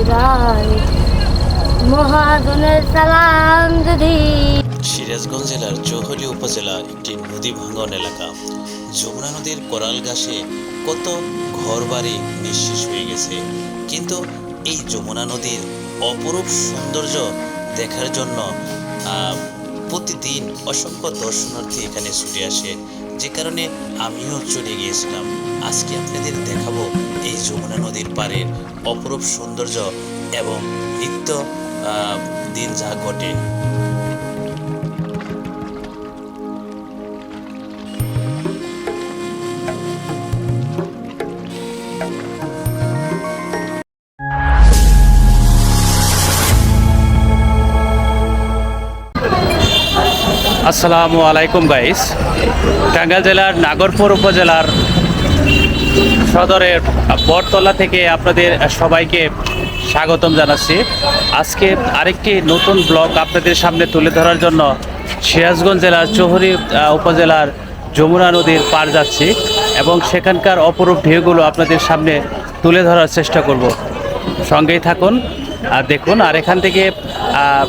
রায় মহাজনের সালাম যদি। সিরাজগঞ্জ জেলার চৌহলি উপজেলা একটি নদী ভাঙ্গন এলাকা। যমুনা নদীর কোরাল ঘাসে কত ঘরবাড়ি নিঃশেষ হয়ে গেছে, কিন্তু এই যমুনা নদীর অপরূপ সৌন্দর্য দেখার জন্য প্রতিদিন অসংখ্য দর্শনার্থী এখানে ছুটে আসে, যে কারণে আমিও চলে গিয়েছিলাম। আজকে আপনাদের দেখাবো এই যমুনা নদীর পাড়ের অপরূপ সৌন্দর্য এবং নিত্য দিন যা ঘটে। আসসালামু আলাইকুম গাইস। টাঙ্গাইল জেলার নাগরপুর উপজেলার সদরের বটতলা থেকে আপনাদের সবাইকে স্বাগতম জানাচ্ছি। আজকে আরেকটি নতুন ব্লগ আপনাদের সামনে তুলে ধরার জন্য সিরাজগঞ্জ জেলার চৌহলি উপজেলার যমুনা নদীর পার যাচ্ছি এবং সেখানকার অপরূপ ঢেউগুলো আপনাদের সামনে তুলে ধরার চেষ্টা করব। সঙ্গেই থাকুন আর দেখুন। আর এখান থেকে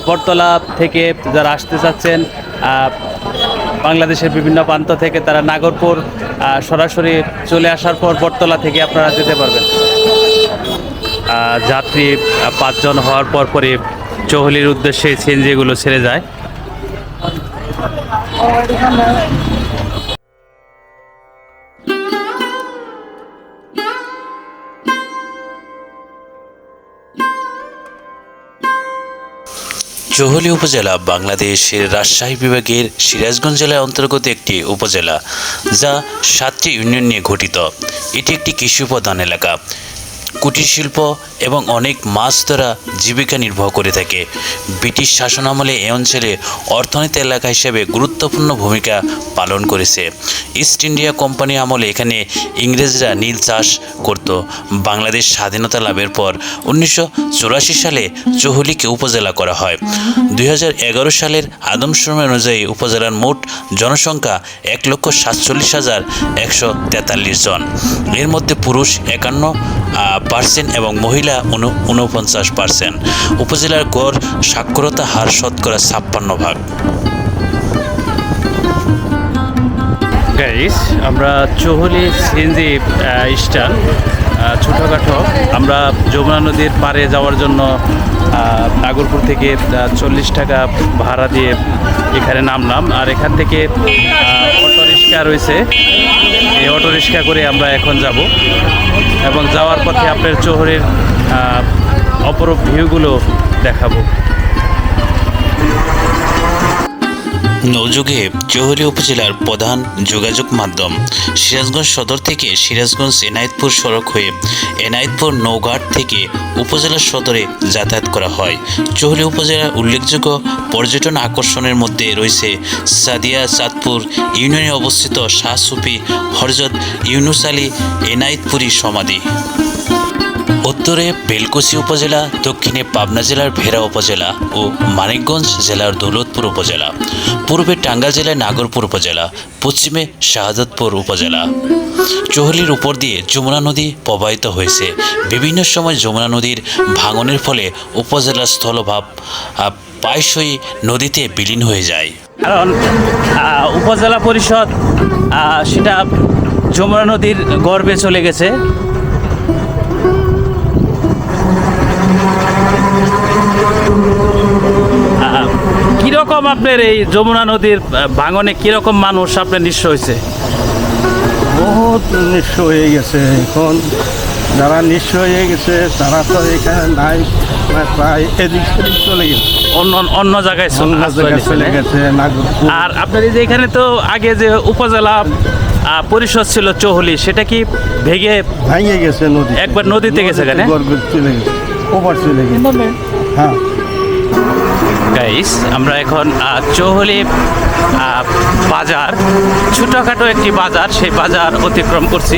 বটতলা থেকে যারা আসতে চাচ্ছেন, বাংলাদেশের বিভিন্ন প্রান্ত থেকে তারা নাগরপুর সরাসরি চলে আসার পর বটতলা থেকে আপনারা যেতে পারবেন। যাত্রী 5 জন হওয়ার পরই চৌহলির উদ্দেশ্যে সিএনজিগুলো ছেড়ে যায়। চৌহলি উপজেলা বাংলাদেশের রাজশাহী বিভাগের সিরাজগঞ্জ জেলার অন্তর্গত একটি উপজেলা, যা 7টি ইউনিয়ন নিয়ে গঠিত। এটি একটি কৃষি প্রধান এলাকা। কুটির শিল্প এবং অনেক মাছ ধরা জীবিকা নির্বাহ করে থাকে। ব্রিটিশ শাসনামলে এই অঞ্চলে অর্থনীতি এলাকা হিসেবে গুরুত্বপূর্ণ ভূমিকা পালন করেছে। ইস্ট ইন্ডিয়া কোম্পানি আমলে এখানে ইংরেজরা নীল চাষ করত। বাংলাদেশ স্বাধীনতা লাভের পর 1984 সালে চৌহলিকে উপজেলা করা হয়। 2011 সালের আদমশুমারি অনুযায়ী উপজেলার মোট জনসংখ্যা 1,47,143 জন। এর মধ্যে পুরুষ 51% এবং মহিলা 49%। উপজেলার গড় সাক্ষরতা হার শতকরা 56%। গাইস, আমরা চৌহলি সিএনজি স্ট্যান্ড ছোটোখাটো আমরা যমুনা নদীর পাড়ে যাওয়ার জন্য নাগরপুর থেকে 40 টাকা ভাড়া দিয়ে এখানে নামলাম। আর এখান থেকে অটোরিক্সা রয়েছে, এই অটোরিক্সা করে আমরা এখন যাব এবং যাওয়ার পথে আপনার চৌহলির অপরূপ ভিউগুলো দেখাবো। নৌযোগে চৌহলি উপজেলার প্রধান যোগাযোগ মাধ্যম সিরাজগঞ্জ সদর থেকে সিরাজগঞ্জ এনায়েতপুর সড়ক হয়ে এনায়েতপুর নৌঘাট থেকে উপজেলা সদরে যাতায়াত করা হয়। চৌহলি উপজেলার উল্লেখযোগ্য পর্যটন আকর্ষণের মধ্যে রয়েছে সাদিয়া চাঁদপুর ইউনিয়নে অবস্থিত শাহ সুফি হযরত ইউনুস আলী এনায়েতপুরী সমাধি। উত্তরে বেলকুচি উপজেলা, দক্ষিণে পাবনা জেলার ভেড়া উপজেলা ও মানিকগঞ্জ জেলার দৌলতপুর উপজেলা, পূর্বে টাঙ্গাইল জেলার নাগরপুর উপজেলা, পশ্চিমে শাহাদাতপুর উপজেলা। চৌহলির উপর দিয়ে যমুনা নদী প্রবাহিত হয়েছে। বিভিন্ন সময় যমুনা নদীর ভাঙনের ফলে উপজেলার স্থলভাগ প্রায়শই নদীতে বিলীন হয়ে যায়। কারণ উপজেলা পরিষদ সেটা যমুনা নদীর গর্ভে চলে গেছে। কিরকম আপনার এই যমুনা নদীর ভাঙনে কিরকম মানুষ আপনার নিঃস্ব হয়েছে? বহুত নিঃস্ব হয়ে গেছে। এখন যারা নিঃস্ব হয়ে গেছে তারা তো এখানে নাই, প্রায় এদিক সেদিক চলে গেছে, অন্য জায়গায় চলে গেছে নাগরপুর। আর আপনার এই যে এখানে তো আগে যে উপজেলা পরিষদ ছিল চৌহলি, সেটা কি ভেঙে গেছে? নদী একবার নদীতে গেছে, এখানে চলে গেছে, ওপার চলে গেছে। হ্যাঁ গাইস, আমরা এখন চৌহলি বাজার, ছোটোখাটো একটি বাজার, সেই বাজার অতিক্রম করছি।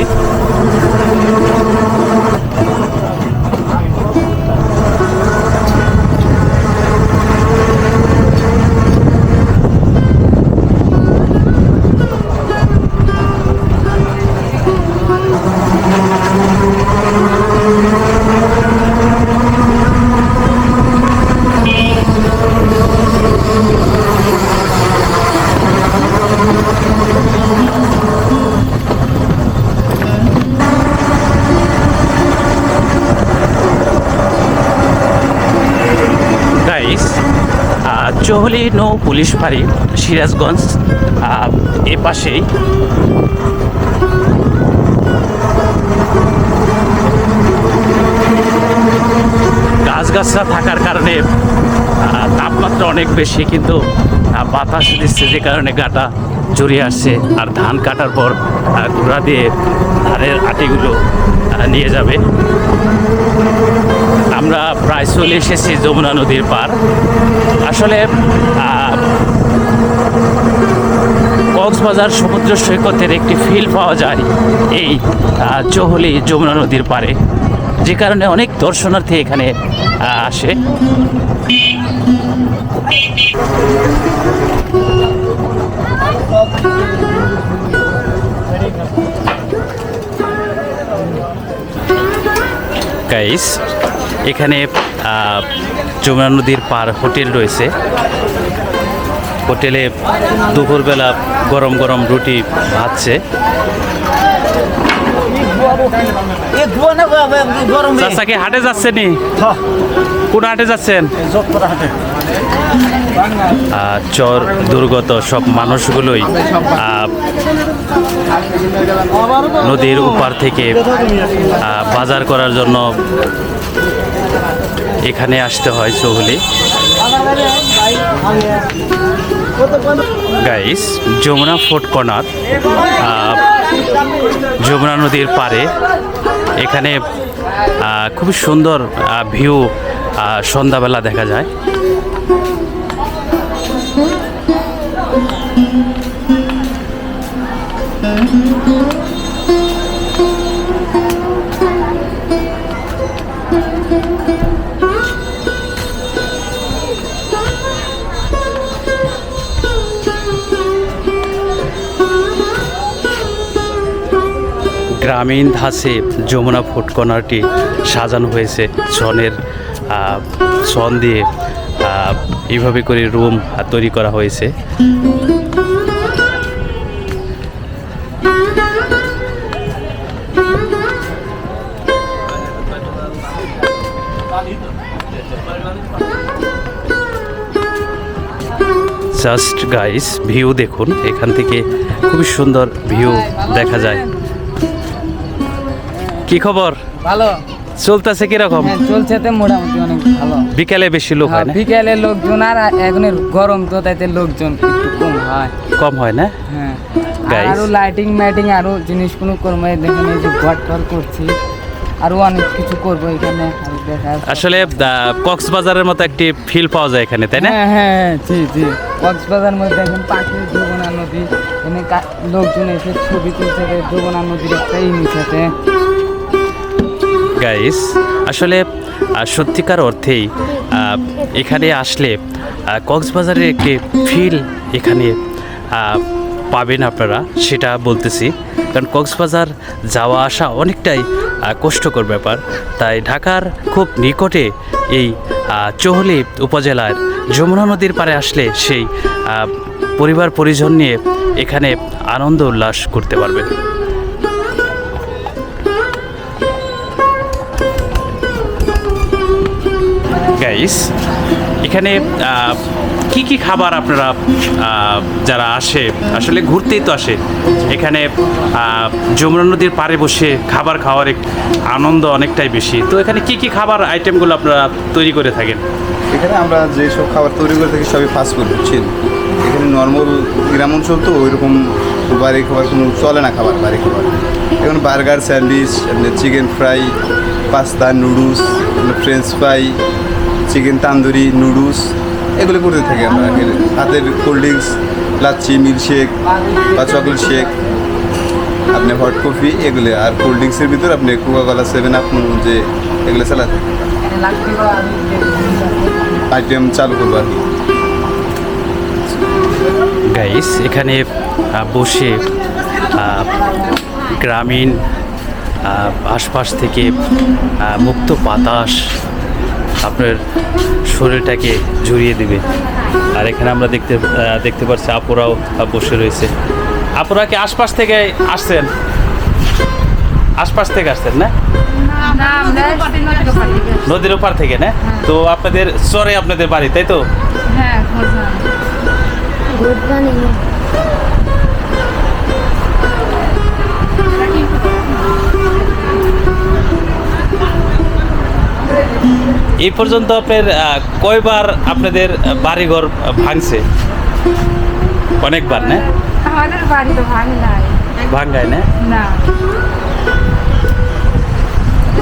চৌহলি নৌ পুলিশ ফাঁড়ি সিরাজগঞ্জ এ পাশেই। গাছগাছরা থাকার কারণে তাপমাত্রা অনেক বেশি, কিন্তু বাতাস দিচ্ছে যে কারণে গাটা জড়িয়ে আসছে। আর ধান কাটার পর ঘোড়া দিয়ে ধানের আটিগুলো নিয়ে যাবে। আমরা প্রায় চলে এসেছি যমুনা নদীর পার। আসলে কক্সবাজার সমুদ্র সৈকতের একটি ফিল পাওয়া যায় এই চৌহলি যমুনা নদীর পারে, যে কারণে অনেক দর্শনার্থী এখানে আসে। গাইস, এখানে যমুনা নদীর পার হোটেল রয়েছে। হোটেলে দুপুরবেলা গরম গরম রুটি ভাজছে। চাচাকে হাটে যাচ্ছেন? কোন হাটে যাচ্ছেন? চর দুর্গত সব মানুষগুলোই নদীর উপার থেকে বাজার করার জন্য এখানে আসতে হয় Chauhali. Guys, Jamuna food corner Jamuna নদীর পারে। এখানে খুবই সুন্দর ভিউ সন্ধ্যাবেলা দেখা যায়। গ্রামীণ ধাঁচে যমুনা ফুড কর্নারটি সাজানো হয়েছে ছন দিয়ে। এইভাবে করে রুম তৈরি করা হয়েছে। জাস্ট গাইস, ভিউ দেখুন, এখান থেকে খুবই সুন্দর ভিউ দেখা যায়। কি খবর? ভালো চলতেছে কিরকম? চলছে তো মোটামুটি অনেক ভালো। বিকালে বেশি লোক হয় না? বিকালে লোকজন, আর এখন গরম তো তাইতে লোকজন একটু কম হয় না? হ্যাঁ, Guys, আরো লাইটিং মাইটিং আরো জিনিসগুলো করবো। দেখেন এই যে ঘর টর করছি, আরো অনেক কিছু করবো এখানে। আসলে কক্সবাজারের মতো একটি ফিল পাওয়া যায় এখানে, তাই না? হ্যাঁ হ্যাঁ, জি জি। কক্সবাজার মধ্যে দেখেন পাশে যমুনা নদী, এখানে লোকজন এসে ছবি তুলছে যমুনা নদীর একটা ইনিশাতে। গাইস, আসলে সত্যিকার অর্থেই এখানে আসলে কক্সবাজারের একটি ফিল এখানে পাবেন আপনারা, সেটা বলতেছি। কারণ কক্সবাজার যাওয়া আসা অনেকটাই কষ্টকর ব্যাপার। তাই ঢাকার খুব নিকটে এই চৌহলি উপজেলার যমুনা নদীর পাড়ে আসলে সেই পরিবার পরিজন নিয়ে এখানে আনন্দ উল্লাস করতে পারবেন। গাইস, এখানে কি কি খাবার আপনারা যারা আসে, আসলে ঘুরতেই তো আসে, এখানে যমুনা নদীর পাড়ে বসে খাবার খাওয়ার আনন্দ অনেকটাই বেশি। তো এখানে কি কি খাবার আইটেমগুলো আপনারা তৈরি করে থাকেন? এখানে আমরা যেসব খাবার তৈরি করে থাকি সবই ফাস্ট ফুড, বুঝছেন। এখানে নর্মাল গ্রাম অঞ্চল তো ওইরকম বাড়ি খাবার কোনো চলে না, খাবার বাড়ি খাবার। এখন burger, sandwich, chicken fry, pasta, noodles, French fry, chicken tandoori, noodles, এগুলো করতে থাকি আমরা। হাতের কোল্ড ড্রিঙ্কস, লাচ্ছি, মিল্কশেক বা চকলেট শেক, আপনি হট কফি, এগুলো। আর কোল্ড ড্রিঙ্কসের ভিতর আপনি কোকাকোলা, 7 আপ, যে এগুলো চালাতে আইটেম চালু করবো আর কি। গাইস, এখানে বসে গ্রামীণ আশপাশ থেকে মুক্ত বাতাস আপনার শরীরটাকে জড়িয়ে দেবে। আর এখানে আমরা দেখতে পাচ্ছি আপুরাও বসে রয়েছে। আপুরা কি আশপাশ থেকে আসছেন? আশপাশ থেকে আসছেন না? না আমরা আসছি নদীর ওপার থেকে। নদীর ওপার থেকে না? তো আপনাদের চরে আপনাদের বাড়ি, তাই তো? হ্যাঁ ঘোষণা। Good morning. এই পর্যন্ত আপনার কয়বার আপনাদের বাড়িঘর ভাঙছে? অনেকবার না? আমাদের বাড়ি তো ভাঙে নাই। ভাঙ্গায় না? না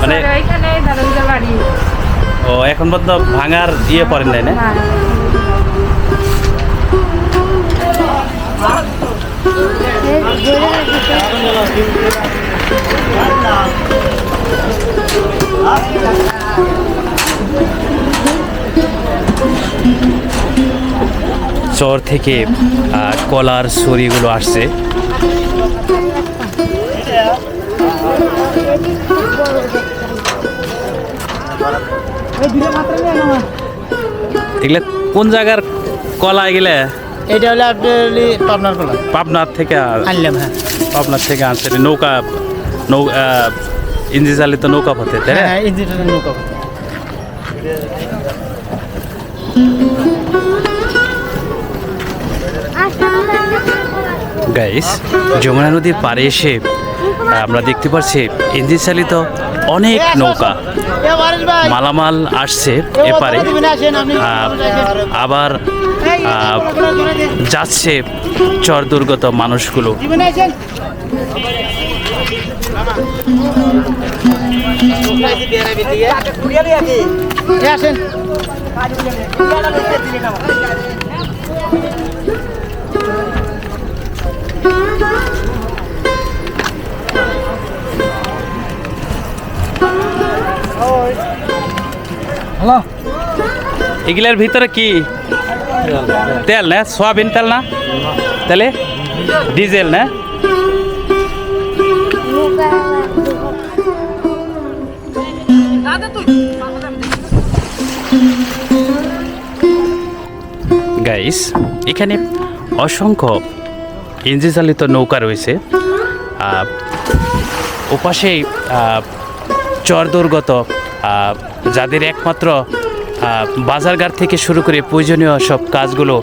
মানে ওইখানে দাদা বাড়ি। ও এখন পর্যন্ত ভাঙার ইয়ে পড়েন নাই না? না চর থেকে কলার ছড়িগুলো আসছে। এগুলা কোন জায়গার কলা এগুলা? এটা হলো আপনার পাবনার কলা। পাবনার থেকে আনলাম, হ্যাঁ পাবনার থেকে আনছে নৌকা, ইঞ্জিন চালিত নৌকা পথে, তাই না? হ্যাঁ ইঞ্জিনটা নৌকা পথে। গাইস, যমুনা নদীর পাড়ে এসে আমরা দেখতে পাচ্ছি ইঞ্জিন চালিত অনেক নৌকা, মালামাল আসছে এপারে, আবার যাচ্ছে চর দুর্গত মানুষগুলো। আসেন এগুলার ভিতরে কি তেল না? সয়াবিন তেল না? তাহলে ডিজেল না? গাইস, এখানে অসংখ্য ইঞ্জিন চালিত নৌকা রয়েছে। ওপাশেই চর দুর্গত যাদের একমাত্র বাজারঘাট থেকে শুরু করে প্রয়োজনীয় সব কাজগুলো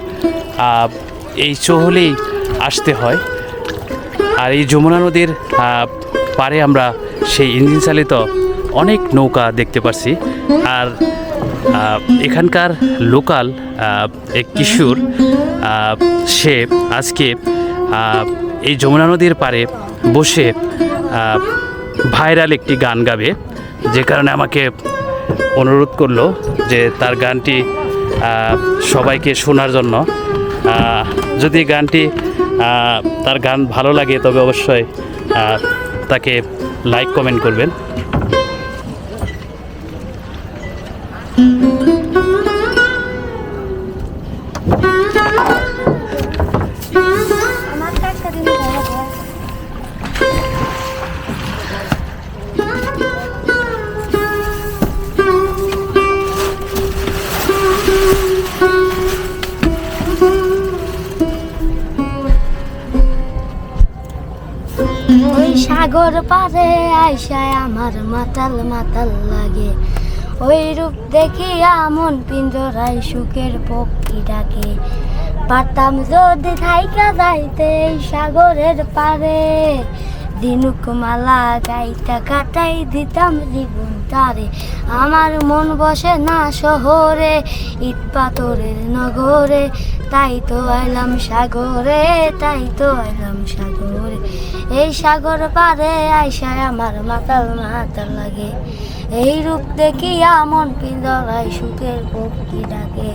এই চৌহলেই আসতে হয়। আর এই যমুনা নদীর পাড়ে আমরা সেই ইঞ্জিন চালিত অনেক নৌকা দেখতে পাচ্ছি। আর এখানকার লোকাল এক কিশোর, সে আজকে এই যমুনা নদীর পাড়ে বসে ভাইরাল একটি গান গাবে, যে কারণে আমাকে অনুরোধ করলো যে তার গানটি সবাইকে শোনার জন্য। যদি গানটি তার গান ভালো লাগে তবে অবশ্যই তাকে লাইক কমেন্ট করবেন। ওই সাগর পারে আইসায় আমার মাতাল মাতাল লাগে, ওই রূপ দেখিয়া মন পিঞ্জরায় সুখের পক্ষী ডাকে। পারতাম যদি থাইকা যাইতে এই সাগরের পারে, দিনুক মালা গাইতা কাটাই দিতাম জীবন তারে। আমার মন বসে না শহরে, ইট পাথরের নগরে, তাই তো আইলাম সাগরে, তাই তো আইলাম সাগরে। এই সাগর পারে আইসায় আমার মাতাল মাতাল লাগে, এই রূপ দেখিয়া মন পিঞ্জরায় সুখের পক্ষী ডাকে।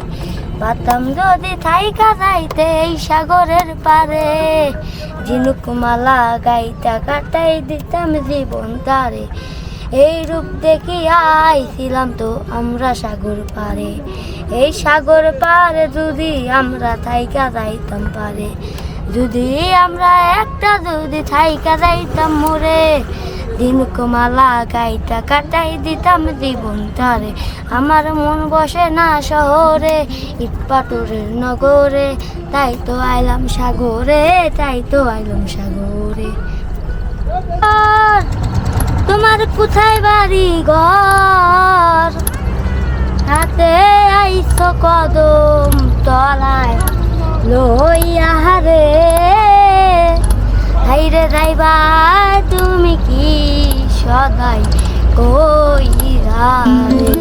পারতাম যদি থাইকা যাইতে এই সাগরের পারে, ঝিনুক মালা গাইতা কাটাই দিতাম জীবন তারে। এই রূপ দেখিয়া আইছিলাম তো আমরা সাগর পারে, এই সাগর পারে যদি আমরা থাইকা যাইতাম পারে, যদি আমরা একটা যদি থাইকা যাইতাম মোরে, দিনুক মালা গাইতা কাটাই দিতাম জীবন তারে। আমার মন বসে না শহরে, ইট পাথরের নগরে, তাই তো আইলাম সাগরে, তাই তো আইলাম সাগরে। তোমার কোথায় বাড়ি ঘর, হাতে আইস কদম তলায় লইয়া রে। হাইরে যাইবা তুমি কি সদাই কইরা রে।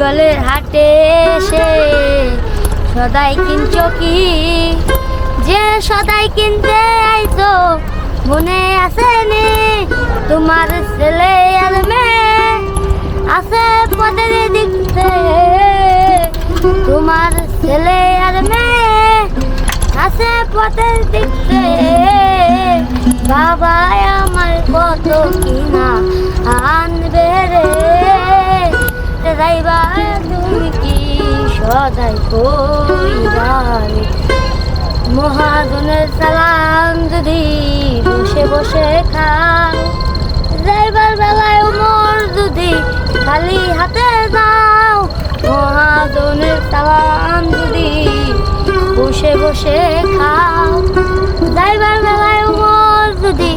গলের হাটে এসে সদাই কিনছো কি, যে সদাই কিনতে আইছো মনে আছে নি? তোমার ছেলে আর মেয়ে আছে পদের দিকতে, তোমার ছেলে আর মেয়ে আছে পদের দিকতে। বাবা আমার কত কিনা আনবে রে। যাইবা তুমি কি সদাই কইরা রে। মহাজনের সালাম যদি বসে বসে খাও, যাইবার বেলায় মোর যদি খালি হাতে যাও। মহাজনের সালাম যদি বসে বসে খাও, যাইবার বেলায় মোর যদি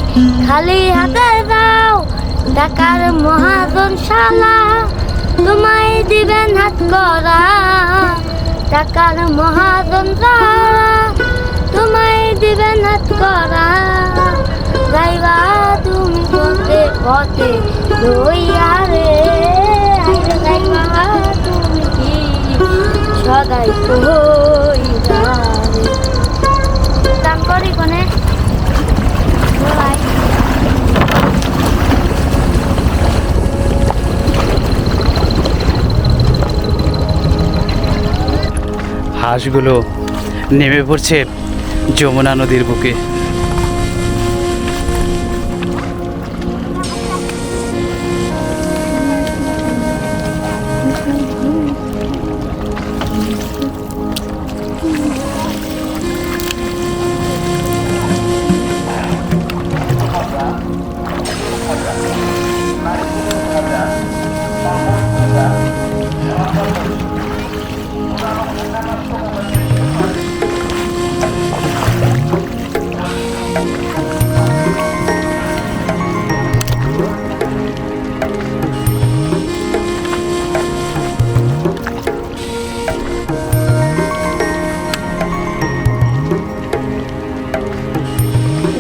খালি হাতে যাও। টাকার মহাজন শালা তোমায় দিবেন হাত করা, টাকার মহাজন শালা তোমায় দিবেন হাত করা। যাইবা তুমি পথে পথে লইয়া রে। যাইবা তুমি কি সদাই কইরা রে। দাম করি কোনে বলাই। হাঁসগুলো নেমে পড়ছে যমুনা নদীর বুকে।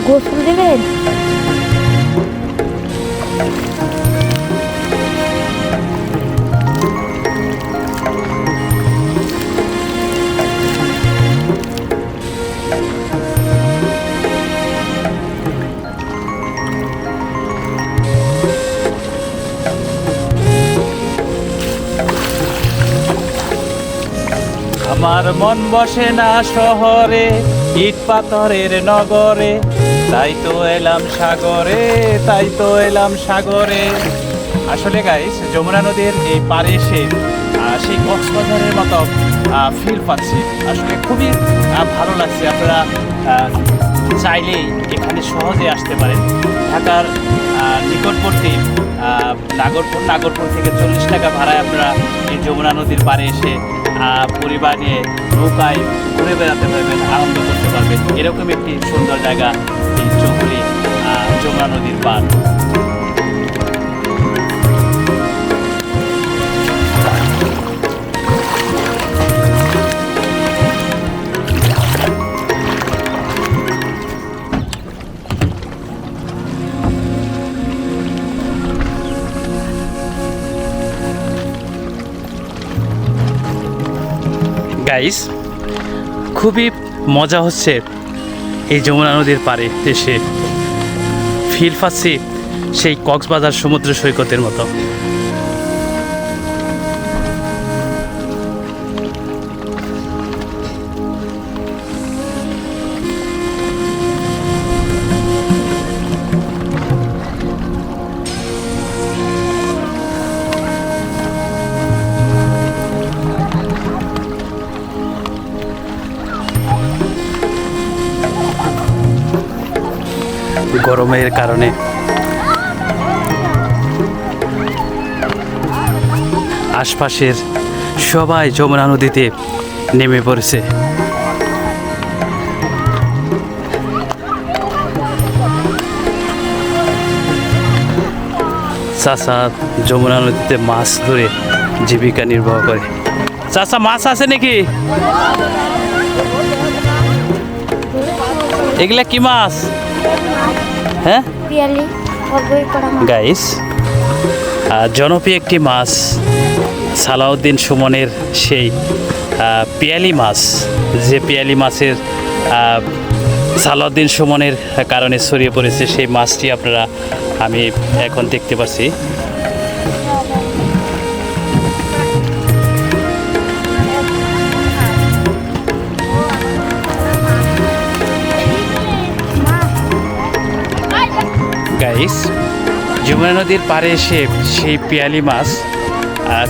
গোসল দেবেন? আমার মন বসে না শহরে, ইট পাথরের নগরে, তাই তো এলাম সাগরে, তাই তো এলাম সাগরে। আসলে গাইস, যমুনা নদীর এই পাড়ে এসে সেই কক্সবাজারের মতো ফিল পাচ্ছি। আসলে খুবই ভালো লাগছে। আপনারা চাইলেই এখানে সহজে আসতে পারেন। ঢাকার নিকটবর্তী নাগরপুর থেকে 40 টাকা ভাড়ায় আপনারা এই যমুনা নদীর পাড়ে এসে পরিবার নিয়ে নৌকায় ঘুরে বেড়াতে পারবেন, আনন্দ করতে পারবেন। এরকম একটি সুন্দর জায়গা এই চৌহুলি যমুনা নদীর পাড়। গাইস, খুবই মজা হচ্ছে এই যমুনা নদীর পাড়ে এসে। ফিল পাচ্ছি সেই কক্সবাজার সমুদ্র সৈকতের মতো। গরমের কারণে আশপাশের সবাই যমুনা নদীতে নেমে পড়েছে। চাচা যমুনা নদীতে মাছ ধরে জীবিকা নির্বাহ করে। চাচা মাছ আছে নাকি? এগুলা কি মাছ? হ্যাঁ পিয়ালি অবৈ করা মাছ। গাইস, জনপ্রিয় একটি মাছ সালাউদ্দিন সুমনের সেই পিয়ালি মাছ, যে পিয়ালি মাছের সালাউদ্দিন সুমনের কারণে ছড়িয়ে পড়েছে, সেই মাছটি আপনারা আমি এখন দেখতে পাচ্ছি। গাইস, যমুনা নদীর পাড়ে এসে সেই পিয়ালি মাছ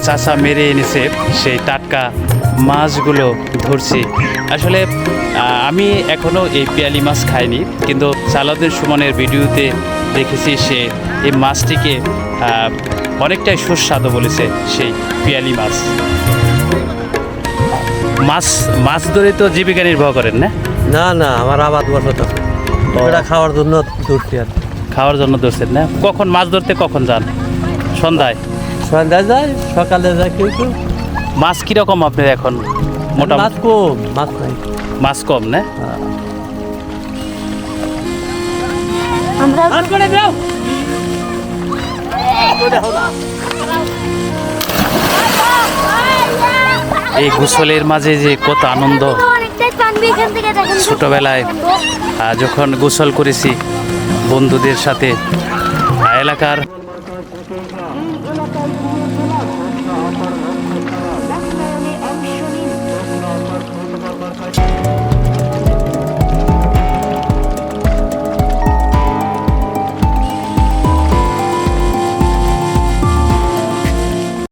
চাচা মেরে এনেছে, সেই টাটকা মাছগুলো ধরছি। আসলে আমি এখনও এই পিয়ালি মাছ খাইনি, কিন্তু সালাউদ্দিন সুমনের ভিডিওতে দেখেছি সে এই মাছটিকে অনেকটাই সুস্বাদু বলেছে, সেই পিয়ালি মাছ। মাছ মাছ ধরে তো জীবিকা নির্বাহ করেন না? না না, আমার আবাদ বসত, এটা খাওয়ার জন্য ধরছি আর। খাওয়ার জন্য ধরছেন না? কখন মাছ ধরতে কখন যান? সন্ধ্যায়? সন্ধ্যায় যায়, সকালে যায় কিন্তু। মাছ কীরকম আপনার এখন? মোটামুটি মাছ কম, মাছ নাই। মাছ কম না? আমরা এই গোসলের মাঝে যে কত আনন্দ! অনেকটাই পানবি এখান থেকে, দেখেন তো। ছোটবেলায় যখন গোসল করেছি বন্ধুদের সাথে এলাকার